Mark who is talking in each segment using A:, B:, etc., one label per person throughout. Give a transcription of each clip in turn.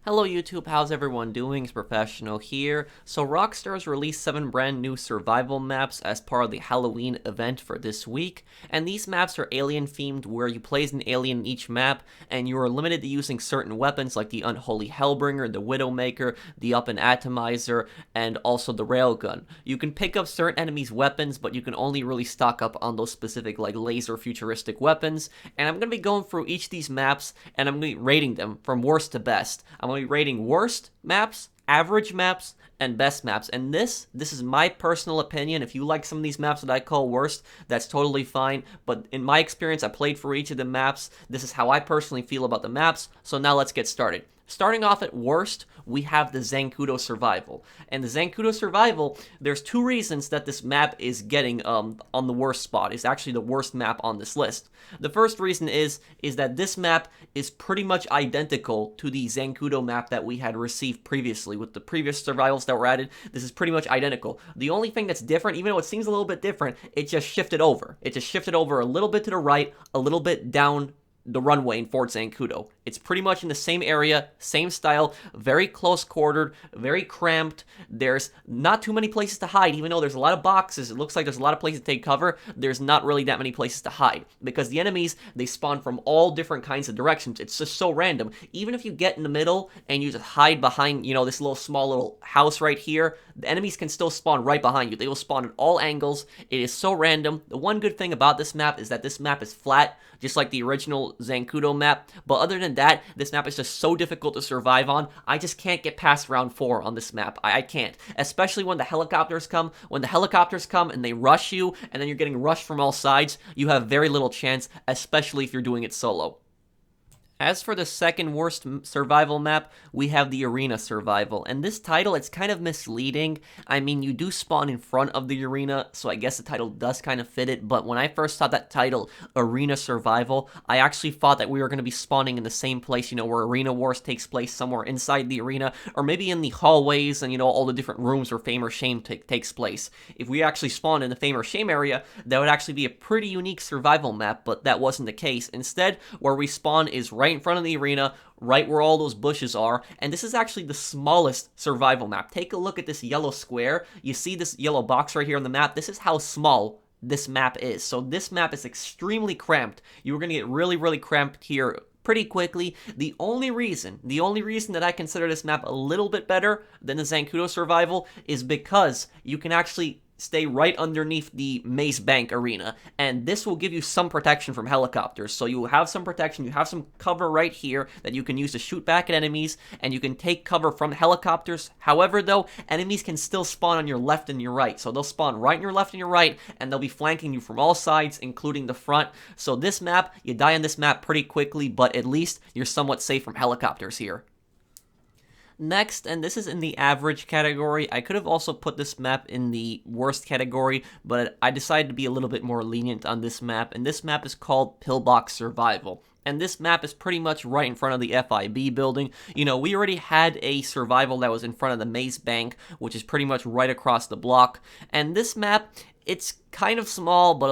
A: Hello YouTube, how's everyone doing? It's Professional here. So Rockstar has released 7 brand new survival maps as part of the Halloween event for this week, and these maps are alien themed where you play as an alien in each map, and you are limited to using certain weapons like the Unholy Hellbringer, the Widowmaker, the Up and Atomizer, and also the Railgun. You can pick up certain enemies' weapons, but you can only really stock up on those specific like laser futuristic weapons, and I'm going to be going through each of these maps, and I'm going to be rating them from worst to best. I'm going to be rating worst maps, average maps, and best maps. And this is my personal opinion. If you like some of these maps that I call worst, that's totally fine. But in my experience, I played for each of the maps. This is how I personally feel about the maps. So now let's get started. Starting off at worst, we have the Zancudo Survival. And the Zancudo Survival, there's 2 reasons that this map is getting on the worst spot. It's actually the worst map on this list. The first reason is that this map is pretty much identical to the Zancudo map that we had received previously. With the previous survivals that were added, this is pretty much identical. The only thing that's different, even though it seems a little bit different, it just shifted over. It just shifted over a little bit to the right, a little bit down the runway in Fort Zancudo. It's pretty much in the same area, same style, very close quartered, very cramped. There's not too many places to hide, even though there's a lot of boxes. It looks like there's a lot of places to take cover. There's not really that many places to hide because the enemies, they spawn from all different kinds of directions. It's just so random. Even if you get in the middle and you just hide behind, this little small little house right here, the enemies can still spawn right behind you. They will spawn at all angles. It is so random. The one good thing about this map is that this map is flat, just like the original Zancudo map. But other than that, this map is just so difficult to survive on. I just can't get past round 4 on this map. I can't. Especially when the helicopters come. When the helicopters come and they rush you, and then you're getting rushed from all sides, you have very little chance, especially if you're doing it solo. As for the second worst survival map, we have the Arena Survival. And this title, it's kind of misleading. I mean, you do spawn in front of the arena, so I guess the title does kind of fit it. But when I first saw that title, Arena Survival, I actually thought that we were going to be spawning in the same place, where Arena Wars takes place somewhere inside the arena, or maybe in the hallways and, all the different rooms where Fame or Shame takes place. If we actually spawned in the Fame or Shame area, that would actually be a pretty unique survival map, but that wasn't the case. Instead, where we spawn is right in front of the arena, right where all those bushes are, and this is actually the smallest survival map. Take a look at this yellow square. You see this yellow box right here on the map? This is how small this map is. So this map is extremely cramped. You're going to get really, really cramped here pretty quickly. The only reason that I consider this map a little bit better than the Zancudo Survival is because you can actually stay right underneath the Maze Bank arena, and this will give you some protection from helicopters. So you will have some protection, you have some cover right here that you can use to shoot back at enemies, and you can take cover from helicopters. However, though, enemies can still spawn on your left and your right. So they'll spawn right on your left and your right, and they'll be flanking you from all sides, including the front. So this map, you die on this map pretty quickly, but at least you're somewhat safe from helicopters here. Next, and this is in the average category, I could have also put this map in the worst category, but I decided to be a little bit more lenient on this map, and this map is called Pillbox Survival. And this map is pretty much right in front of the FIB building. We already had a survival that was in front of the Maze Bank, which is pretty much right across the block. And this map, it's kind of small, but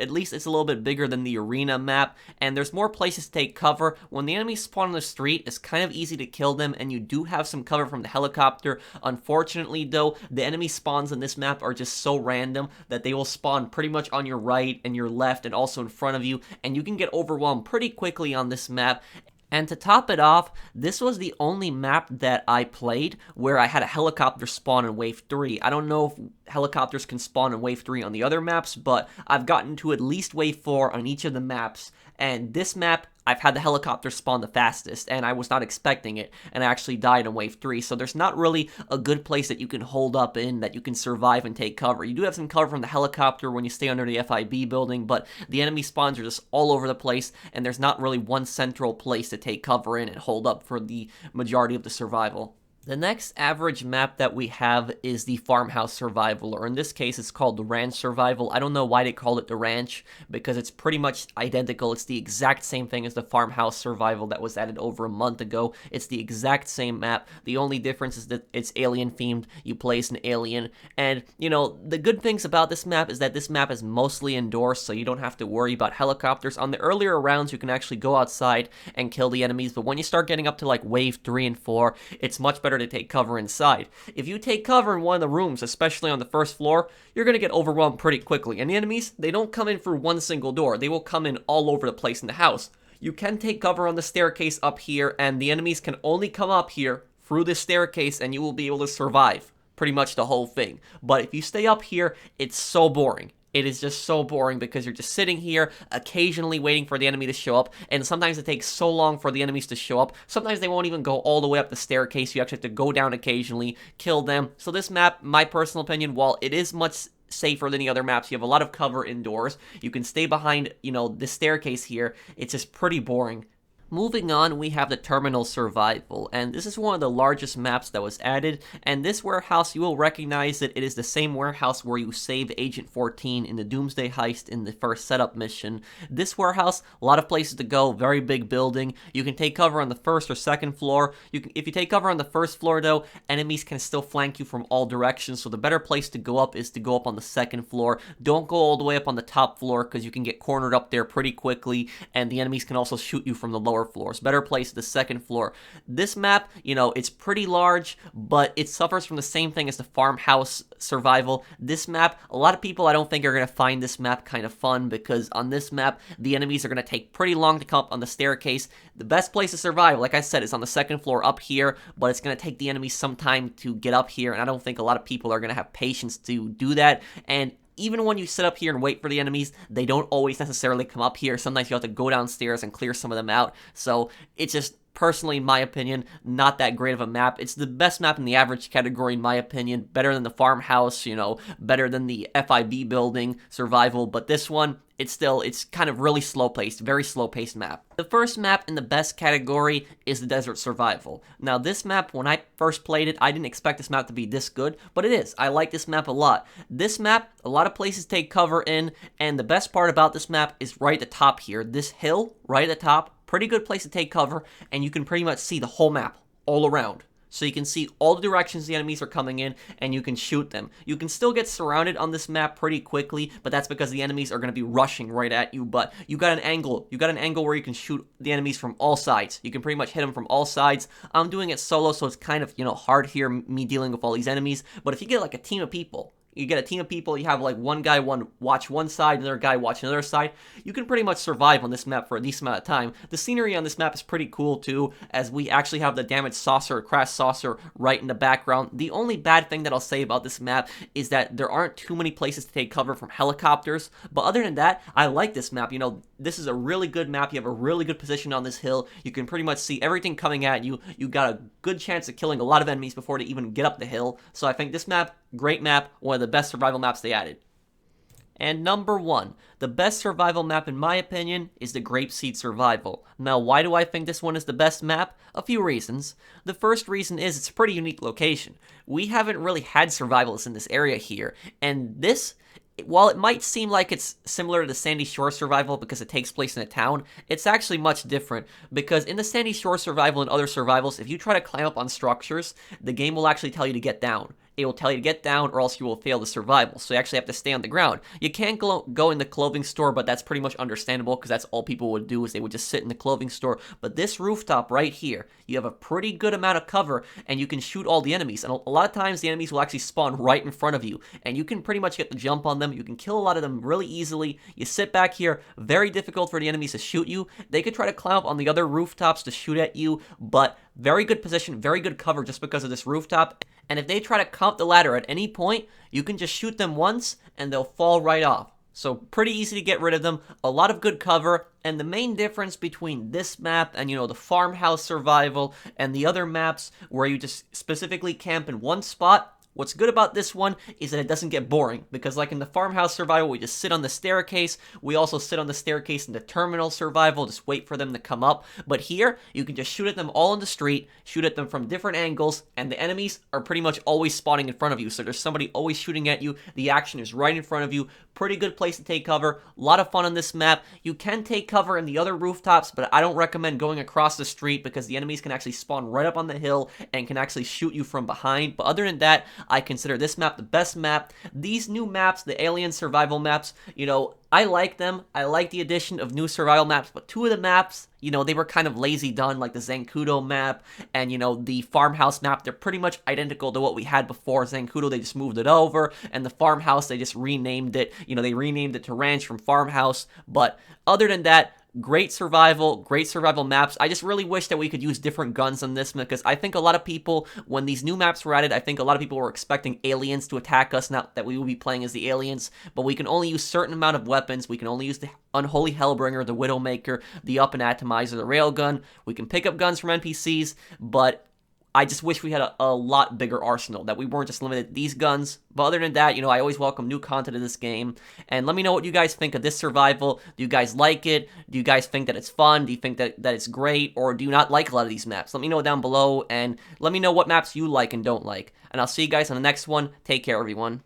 A: at least it's a little bit bigger than the arena map, and there's more places to take cover. When the enemies spawn on the street, it's kind of easy to kill them, and you do have some cover from the helicopter. Unfortunately, though, the enemy spawns in this map are just so random that they will spawn pretty much on your right and your left and also in front of you, and you can get overwhelmed pretty quickly on this map. And to top it off, this was the only map that I played where I had a helicopter spawn in Wave 3. I don't know if helicopters can spawn in Wave 3 on the other maps, but I've gotten to at least Wave 4 on each of the maps. And this map, I've had the helicopter spawn the fastest, and I was not expecting it, and I actually died in Wave 3. So there's not really a good place that you can hold up in, that you can survive and take cover. You do have some cover from the helicopter when you stay under the FIB building, but the enemy spawns are just all over the place, and there's not really one central place to take cover in and hold up for the majority of the survival. The next average map that we have is the Farmhouse Survival, or in this case, it's called the Ranch Survival. I don't know why they called it the Ranch, because it's pretty much identical. It's the exact same thing as the Farmhouse Survival that was added over a month ago. It's the exact same map. The only difference is that it's alien-themed. You play as an alien, and, you know, the good things about this map is that this map is mostly indoors, so you don't have to worry about helicopters. On the earlier rounds, you can actually go outside and kill the enemies, but when you start getting up to, like, wave 3 and 4, it's much better to take cover inside. If you take cover in one of the rooms, especially on the first floor, you're going to get overwhelmed pretty quickly. And the enemies, they don't come in through one single door. They will come in all over the place in the house. You can take cover on the staircase up here, and the enemies can only come up here through this staircase, and you will be able to survive pretty much the whole thing. But if you stay up here, it's so boring. It is just so boring because you're just sitting here, occasionally waiting for the enemy to show up, and sometimes it takes so long for the enemies to show up. Sometimes they won't even go all the way up the staircase. You actually have to go down occasionally, kill them. So this map, my personal opinion, while it is much safer than the other maps, you have a lot of cover indoors. You can stay behind, you know, the staircase here. It's just pretty boring. Moving on, we have the Terminal Survival, and this is one of the largest maps that was added, and this warehouse, you will recognize that it is the same warehouse where you save Agent 14 in the Doomsday Heist in the first setup mission. This warehouse, a lot of places to go, very big building. You can take cover on the first or second floor. If you take cover on the first floor, though, enemies can still flank you from all directions, so the better place to go up is to go up on the second floor. Don't go all the way up on the top floor, because you can get cornered up there pretty quickly, and the enemies can also shoot you from the lower floors. Better place the second floor. This map, you know, it's pretty large, but it suffers from the same thing as the Farmhouse Survival. This map, a lot of people I don't think are going to find this map kind of fun, because on this map, the enemies are going to take pretty long to come up on the staircase. The best place to survive, like I said, is on the second floor up here, but it's going to take the enemies some time to get up here, and I don't think a lot of people are going to have patience to do that, and even when you sit up here and wait for the enemies, they don't always necessarily come up here. Sometimes you have to go downstairs and clear some of them out. So it's just, personally, in my opinion, not that great of a map. It's the best map in the average category, in my opinion. Better than the Farmhouse, you know, better than the FIB building survival. But this one, it's kind of really slow-paced, very slow-paced map. The first map in the best category is the Desert Survival. Now, this map, when I first played it, I didn't expect this map to be this good, but it is. I like this map a lot. This map, a lot of places take cover in, and the best part about this map is right at the top here. This hill, right at the top, pretty good place to take cover, and you can pretty much see the whole map all around. So you can see all the directions the enemies are coming in, and you can shoot them. You can still get surrounded on this map pretty quickly, but that's because the enemies are going to be rushing right at you, but you got an angle. You got an angle where you can shoot the enemies from all sides. You can pretty much hit them from all sides. I'm doing it solo, so it's kind of, you know, hard here, me dealing with all these enemies, but if you get like a team of people, you get a team of people, you have like one guy watch one side, another guy watch another side, you can pretty much survive on this map for a decent amount of time. The scenery on this map is pretty cool too, as we actually have the damaged saucer, crash saucer, right in the background. The only bad thing that I'll say about this map is that there aren't too many places to take cover from helicopters, but other than that, I like this map. You know, this is a really good map. You have a really good position on this hill. You can pretty much see everything coming at you. You got a good chance of killing a lot of enemies before they even get up the hill. So I think this map, great map, one of the best survival maps they added. And number 1, the best survival map in my opinion is the Grapeseed Survival. Now, why do I think this one is the best map? A few reasons. The first reason is it's a pretty unique location. We haven't really had survivalists in this area here, and this, while it might seem like it's similar to the Sandy Shore Survival because it takes place in a town, it's actually much different, because in the Sandy Shore Survival and other survivals, if you try to climb up on structures, the game will actually tell you to get down. It will tell you to get down or else you will fail the survival, so you actually have to stay on the ground. You can't go in the clothing store, but that's pretty much understandable because that's all people would do, is they would just sit in the clothing store. But this rooftop right here, you have a pretty good amount of cover and you can shoot all the enemies, and a lot of times the enemies will actually spawn right in front of you, and you can pretty much get the jump on them. You can kill a lot of them really easily. You sit back here, very difficult for the enemies to shoot you. They could try to climb up on the other rooftops to shoot at you, but very good position, very good cover just because of this rooftop. And if they try to come up the ladder at any point, you can just shoot them once and they'll fall right off. So pretty easy to get rid of them, a lot of good cover, and the main difference between this map and, you know, the Farmhouse Survival and the other maps where you just specifically camp in one spot, What's good about this one is that it doesn't get boring, because like in the Farmhouse Survival, we just sit on the staircase. We also sit on the staircase in the Terminal Survival, just wait for them to come up. But here, you can just shoot at them all in the street, shoot at them from different angles, and the enemies are pretty much always spawning in front of you. So there's somebody always shooting at you. The action is right in front of you. Pretty good place to take cover. A lot of fun on this map. You can take cover in the other rooftops, but I don't recommend going across the street because the enemies can actually spawn right up on the hill and can actually shoot you from behind. But other than that, I consider this map the best map. These new maps, the Alien Survival maps, I like them. I like the addition of new survival maps, but two of the maps, they were kind of lazy done, like the Zancudo map and, the Farmhouse map. They're pretty much identical to what we had before. Zancudo, they just moved it over, and the Farmhouse, they just renamed it. They renamed it to Ranch from Farmhouse, but other than that, great survival maps. I just really wish that we could use different guns on this, because I think a lot of people, when these new maps were added, I think a lot of people were expecting aliens to attack us, not that we will be playing as the aliens, but we can only use certain amount of weapons. We can only use the Unholy Hellbringer, the Widowmaker, the Up and Atomizer, the Railgun. We can pick up guns from NPCs, but I just wish we had a lot bigger arsenal, that we weren't just limited to these guns. But other than that, I always welcome new content in this game. And let me know what you guys think of this survival. Do you guys like it? Do you guys think that it's fun? Do you think that it's great? Or do you not like a lot of these maps? Let me know down below, and let me know what maps you like and don't like. And I'll see you guys on the next one. Take care, everyone.